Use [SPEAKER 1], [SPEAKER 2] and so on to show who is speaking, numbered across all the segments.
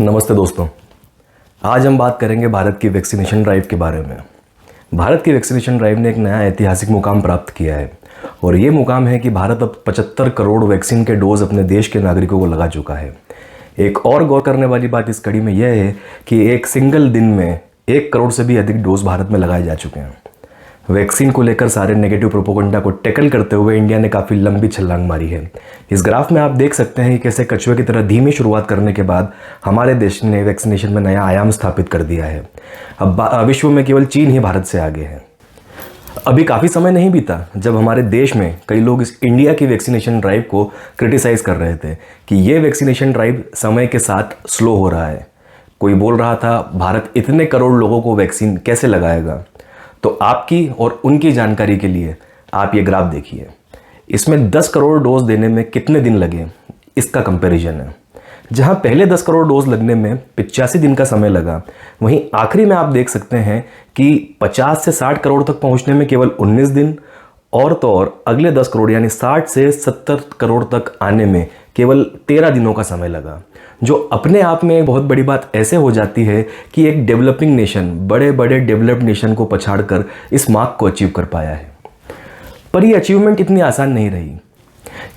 [SPEAKER 1] नमस्ते दोस्तों। आज हम बात करेंगे भारत की वैक्सीनेशन ड्राइव के बारे में। भारत की वैक्सीनेशन ड्राइव ने एक नया ऐतिहासिक मुकाम प्राप्त किया है और ये मुकाम है कि भारत अब 75 करोड़ वैक्सीन के डोज अपने देश के नागरिकों को लगा चुका है। एक और गौर करने वाली बात इस कड़ी में यह है कि एक सिंगल दिन में 1 करोड़ से भी अधिक डोज भारत में लगाए जा चुके हैं। वैक्सीन को लेकर सारे नेगेटिव प्रोपोगंडा को टैकल करते हुए इंडिया ने काफ़ी लंबी छलांग मारी है। इस ग्राफ में आप देख सकते हैं कि कैसे कछुए की तरह धीमी शुरुआत करने के बाद हमारे देश ने वैक्सीनेशन में नया आयाम स्थापित कर दिया है। अब विश्व में केवल चीन ही भारत से आगे है। अभी काफ़ी समय नहीं बीता जब हमारे देश में कई लोग इस इंडिया की वैक्सीनेशन ड्राइव को क्रिटिसाइज़ कर रहे थे कि ये वैक्सीनेशन ड्राइव समय के साथ स्लो हो रहा है। कोई बोल रहा था भारत इतने करोड़ लोगों को वैक्सीन कैसे लगाएगा। तो आपकी और उनकी जानकारी के लिए आप ये ग्राफ देखिए। इसमें 10 करोड़ डोज देने में कितने दिन लगे इसका कंपैरिजन है। जहां पहले 10 करोड़ डोज लगने में 85 दिन का समय लगा, वहीं आखिरी में आप देख सकते हैं कि 50 से 60 करोड़ तक पहुंचने में केवल 19 दिन और तो और अगले 10 करोड़ यानी 60 से 70 करोड़ तक आने में केवल 13 दिनों का समय लगा, जो अपने आप में बहुत बड़ी बात ऐसे हो जाती है कि एक डेवलपिंग नेशन बड़े बड़े डेवलप्ड नेशन को पछाड़कर इस मार्क को अचीव कर पाया है। पर यह अचीवमेंट इतनी आसान नहीं रही,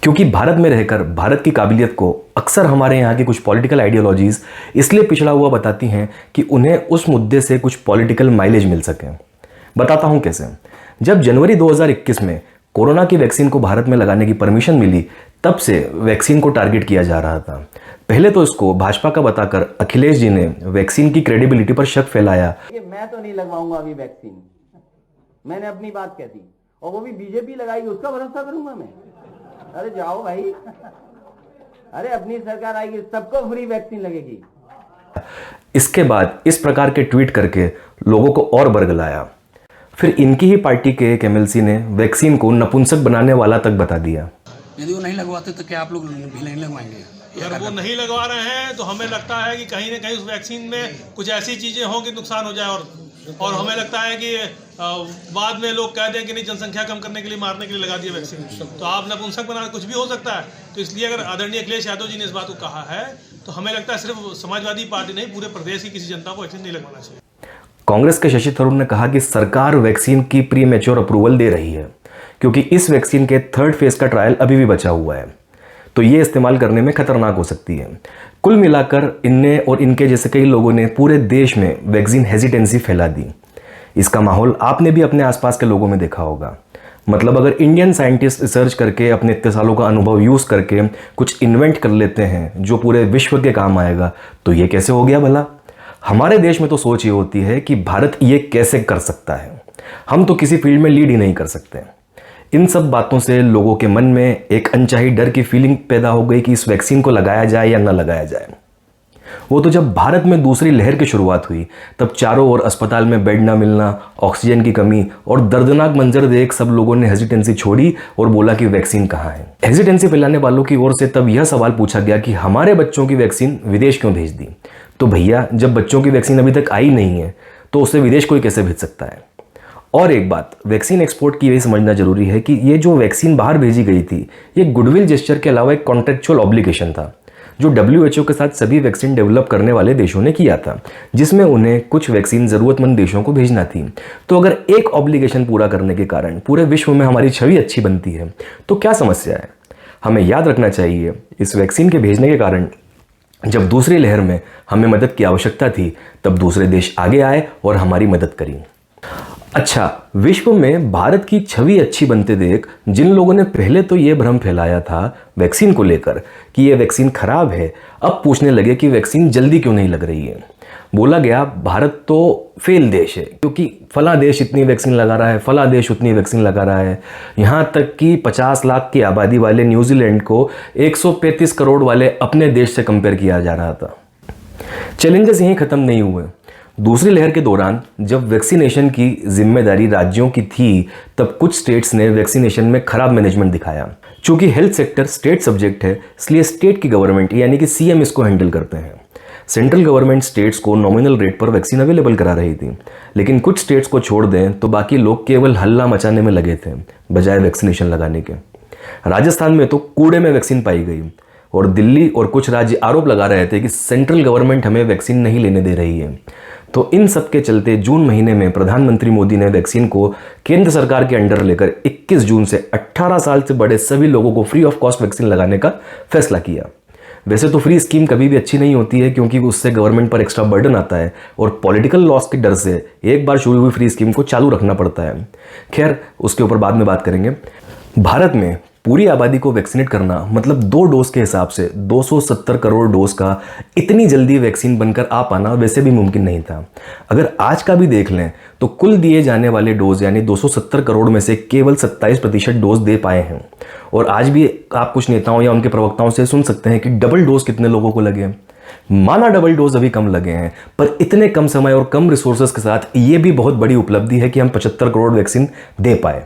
[SPEAKER 1] क्योंकि भारत में रहकर भारत की काबिलियत को अक्सर हमारे यहाँ की कुछ पॉलिटिकल आइडियोलॉजीज इसलिए पिछड़ा हुआ बताती हैं कि उन्हें उस मुद्दे से कुछ पॉलिटिकल माइलेज मिल सके। बताता हूँ कैसे। जब जनवरी 2021 में कोरोना की वैक्सीन को भारत में लगाने की परमिशन मिली, तब से वैक्सीन को टारगेट किया जा रहा था। पहले तो इसको भाजपा का बताकर अखिलेश जी ने वैक्सीन की क्रेडिबिलिटी पर शक फैलाया।
[SPEAKER 2] ये मैं तो नहीं लगवाऊंगा अभी वैक्सीन, मैंने अपनी बात कह दी और वो भी बीजेपी लगाएगी उसका भरोसा करूंगा मैं। अरे जाओ भाई, अरे अपनी सरकार आएगी सबको फ्री वैक्सीन लगेगी।
[SPEAKER 1] इसके बाद इस प्रकार के ट्वीट करके लोगों को और बरगलाया। फिर इनकी ही पार्टी के एक एमएलसी ने वैक्सीन को नपुंसक बनाने वाला तक बता दिया।
[SPEAKER 3] यदि वो नहीं लगवाते तो क्या आप लोग भी नहीं लगवाएंगे?
[SPEAKER 4] अगर वो नहीं लगवा रहे हैं तो हमें लगता है कि कहीं ना कहीं उस वैक्सीन में कुछ ऐसी चीज़ें हों कि नुकसान हो जाए और हमें लगता है कि बाद में लोग कह दें कि नहीं, जनसंख्या कम करने के लिए, मारने के लिए लगा दिए वैक्सीन, तो आप नपुंसक बना, कुछ भी हो सकता है। तो इसलिए अगर आदरणीय अखिलेश यादव जी ने इस बात को कहा है तो हमें लगता है सिर्फ समाजवादी पार्टी नहीं, पूरे प्रदेश की किसी जनता को वैक्सीन नहीं लगवाना चाहिए।
[SPEAKER 1] कांग्रेस के शशि थरूर ने कहा कि सरकार वैक्सीन की प्री मैच्योर अप्रूवल दे रही है, क्योंकि इस वैक्सीन के 3rd फेज का ट्रायल अभी भी बचा हुआ है, तो ये इस्तेमाल करने में खतरनाक हो सकती है। कुल मिलाकर इनने और इनके जैसे कई लोगों ने पूरे देश में वैक्सीन हेजिटेंसी फैला दी। इसका माहौल आपने भी अपने आसपास के लोगों में देखा होगा। मतलब अगर इंडियन साइंटिस्ट रिसर्च करके अपने इतने सालों का अनुभव यूज़ करके कुछ इन्वेंट कर लेते हैं जो पूरे विश्व के काम आएगा, तो ये कैसे हो गया भला। हमारे देश में तो सोच ये होती है कि भारत ये कैसे कर सकता है, हम तो किसी फील्ड में लीड ही नहीं कर सकते। इन सब बातों से लोगों के मन में एक अनचाही डर की फीलिंग पैदा हो गई कि इस वैक्सीन को लगाया जाए या ना लगाया जाए। वो तो जब भारत में दूसरी लहर की शुरुआत हुई, तब चारों ओर अस्पताल में बेड ना मिलना, ऑक्सीजन की कमी और दर्दनाक मंजर देख सब लोगों ने हेजिटेंसी छोड़ी और बोला कि वैक्सीन कहाँ है। हेजिटेंसी फैलाने वालों की ओर से तब यह सवाल पूछा गया कि हमारे बच्चों की वैक्सीन विदेश क्यों भेज दी। तो भैया, जब बच्चों की वैक्सीन अभी तक आई नहीं है तो उसे विदेश कोई कैसे भेज सकता है। और एक बात, वैक्सीन एक्सपोर्ट की यही समझना जरूरी है कि ये जो वैक्सीन बाहर भेजी गई थी, ये गुडविल जेस्चर के अलावा एक कॉन्ट्रेक्चुअल ऑब्लिगेशन था जो WHO के साथ सभी वैक्सीन डेवलप करने वाले देशों ने किया था, जिसमें उन्हें कुछ वैक्सीन ज़रूरतमंद देशों को भेजना थी। तो अगर एक ऑब्लिगेशन पूरा करने के कारण पूरे विश्व में हमारी छवि अच्छी बनती है तो क्या समस्या है। हमें याद रखना चाहिए, इस वैक्सीन के भेजने के कारण जब दूसरी लहर में हमें मदद की आवश्यकता थी, तब दूसरे देश आगे आए और हमारी मदद करी। अच्छा, विश्व में भारत की छवि अच्छी बनते देख जिन लोगों ने पहले तो ये भ्रम फैलाया था वैक्सीन को लेकर कि ये वैक्सीन खराब है, अब पूछने लगे कि वैक्सीन जल्दी क्यों नहीं लग रही है। बोला गया भारत तो फेल देश है, क्योंकि फला देश इतनी वैक्सीन लगा रहा है, फला देश उतनी वैक्सीन लगा रहा है। यहाँ तक कि 50 लाख की आबादी वाले न्यूजीलैंड को 135 करोड़ वाले अपने देश से कंपेयर किया जा रहा था। चैलेंजेस यहीं ख़त्म नहीं हुए। दूसरी लहर के दौरान जब वैक्सीनेशन की जिम्मेदारी राज्यों की थी, तब कुछ स्टेट्स ने वैक्सीनेशन में खराब मैनेजमेंट दिखाया। चूंकि हेल्थ सेक्टर स्टेट सब्जेक्ट है, इसलिए स्टेट की गवर्नमेंट यानी कि CM इसको हैंडल करते हैं। सेंट्रल गवर्नमेंट स्टेट्स को नॉमिनल रेट पर वैक्सीन अवेलेबल करा रही थी, लेकिन कुछ स्टेट्स को छोड़ दें तो बाकी लोग केवल हल्ला मचाने में लगे थे बजाय वैक्सीनेशन लगाने के। राजस्थान में तो कूड़े में वैक्सीन पाई गई। और दिल्ली और कुछ राज्य आरोप लगा रहे थे कि सेंट्रल गवर्नमेंट हमें वैक्सीन नहीं लेने दे रही है। तो इन सब के चलते जून महीने में प्रधानमंत्री मोदी ने वैक्सीन को केंद्र सरकार के अंडर लेकर 21 जून से 18 साल से बड़े सभी लोगों को फ्री ऑफ कॉस्ट वैक्सीन लगाने का फैसला किया। वैसे तो फ्री स्कीम कभी भी अच्छी नहीं होती है, क्योंकि उससे गवर्नमेंट पर एक्स्ट्रा बर्डन आता है और पॉलिटिकल लॉस के डर से एक बार शुरू हुई फ्री स्कीम को चालू रखना पड़ता है। खैर, उसके ऊपर बाद में बात करेंगे। भारत में पूरी आबादी को वैक्सीनेट करना मतलब 2 डोज के हिसाब से 270 करोड़ डोज का इतनी जल्दी वैक्सीन बनकर आ पाना वैसे भी मुमकिन नहीं था। अगर आज का भी देख लें तो कुल दिए जाने वाले डोज यानी 270 करोड़ में से केवल 27% डोज दे पाए हैं। और आज भी आप कुछ नेताओं या उनके प्रवक्ताओं से सुन सकते हैं कि डबल डोज कितने लोगों को लगे। माना डबल डोज अभी कम लगे हैं, पर इतने कम समय और कम रिसोर्सेज के साथ ये भी बहुत बड़ी उपलब्धि है कि हम 75 करोड़ वैक्सीन दे पाए।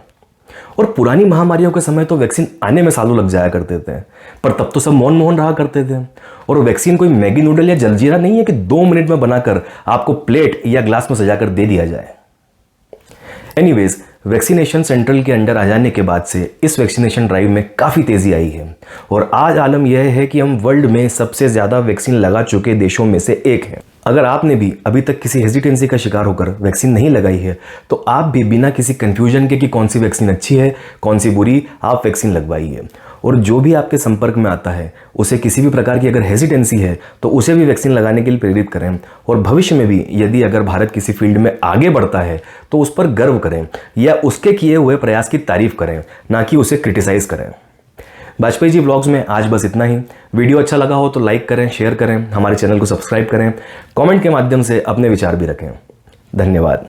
[SPEAKER 1] और पुरानी महामारियों के समय तो वैक्सीन आने में सालों लग जाया करते थे, पर तब तो सब मौन मौन रहा करते थे। और वैक्सीन कोई मैगी नूडल या जलजीरा नहीं है कि 2 मिनट में बनाकर आपको प्लेट या ग्लास में सजाकर दे दिया जाए। एनीवेज, वैक्सीनेशन सेंट्रल के अंडर आ जाने के बाद से इस वैक्सीनेशन ड्राइव में काफ़ी तेज़ी आई है और आज आलम यह है कि हम वर्ल्ड में सबसे ज़्यादा वैक्सीन लगा चुके देशों में से एक हैं। अगर आपने भी अभी तक किसी हेजिटेंसी का शिकार होकर वैक्सीन नहीं लगाई है तो आप भी बिना किसी कंफ्यूजन के कि कौन सी वैक्सीन अच्छी है कौन सी बुरी, आप वैक्सीन लगवाइए। और जो भी आपके संपर्क में आता है उसे किसी भी प्रकार की अगर हेजिटेंसी है तो उसे भी वैक्सीन लगाने के लिए प्रेरित करें। और भविष्य में भी यदि अगर भारत किसी फील्ड में आगे बढ़ता है तो उस पर गर्व करें या उसके किए हुए प्रयास की तारीफ करें, ना कि उसे क्रिटिसाइज करें। वाजपेयी जी व्लॉग्स में आज बस इतना ही। वीडियो अच्छा लगा हो तो लाइक करें, शेयर करें, हमारे चैनल को सब्सक्राइब करें, कमेंट के माध्यम से अपने विचार भी रखें। धन्यवाद।